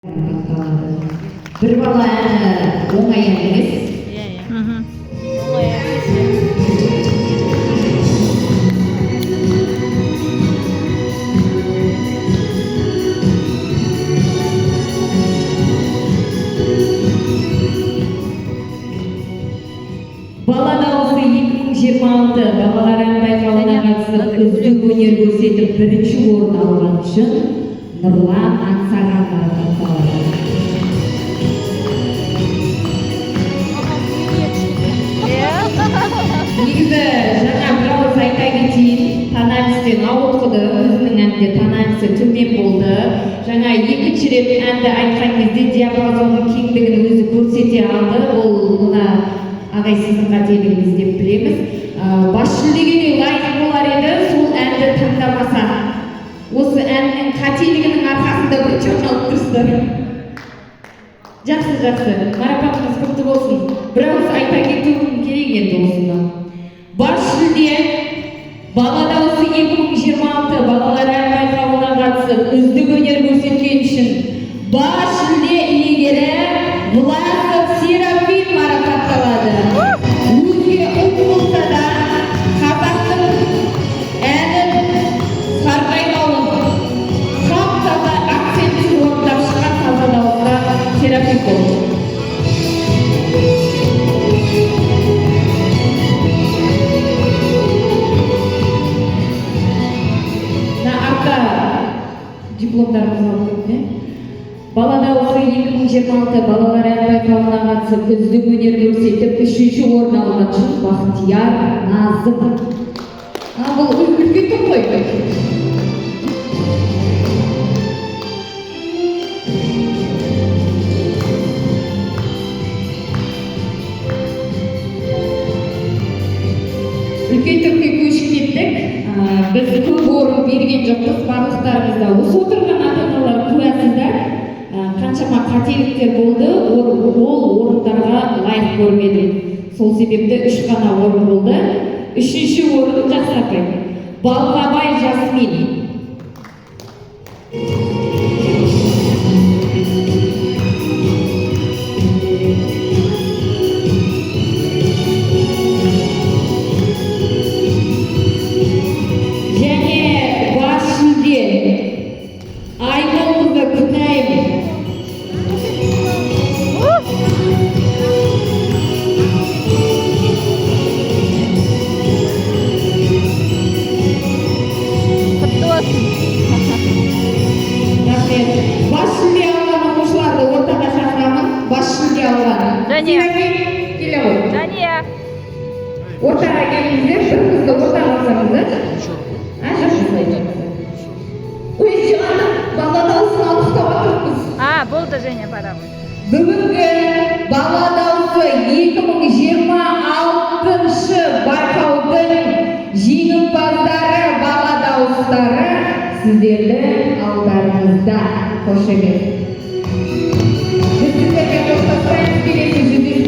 Bir bala oңай емес. Oңай емес. Бала дауысы 2026 балалар ән байқауына қатысып үздік өнер көрсетіп бірінші орын алған үшін Нұрлан Аңсаған марапатталды. Негізі жаңа бір ауыз айта кетейін, Танамистен ауытқыды, өзінің әнде Танамисі төмен болды. Жаңа екінші рет әнді айтқан кезде диапазонның кеңдігін өзі көрсете алды. Ол мына ағай сіздің қателігіңіз деп білеміз. Бас жүлдеге лайық болар еді, сол әнді таңдамаса. Осы әннің қателігінің арқасында бірінші орын алып тұрсыздар. Жақсы, марапатыңыз құтты болсын. Бір ауыз айта кетуім керек енді осыдан. Бас жүлде бала дауысы 2026 балалар ән байқауына қатысып үздік өнер көрсеткен үшін бас жүлде иегері Власов Серафим марапатталады. Өзге ұлт болса да қазақтың әнін сарғайғауын сап-таза акцентсіз орындап шыққан таза дауысты Серафим болды. Дипломдарымыз алып кетті. Бала дауысы 2026 балалар ән байқауына қатысып үздік өнер көрсетіп үшінші орын алған үшін Бақтияр Назым. Бұл үлкен топ қой. Үлкен топқа көшіп кеттік. Біз көп орын берген жоқпыз, барлықтарымызда осы отырған ата-аналар куәсіздер. Қаншама қателіктер болды, ол орындарға лайық көрмедім. Сол себепті 3 қана орын болды. Үшінші орын жақсапай. Балғабай Жасмин. Дания. Ортаға келіңіздер, бір қызды ортаға алсаңыздар. Бала дауысын анықтап отырмыз. Болды Женя, пора. Бүгінгі бала дауысы 2026 байқаудың жеңімпаздары бала дауыстары сіздердің алдарыңызда. Қош келдіңіздер.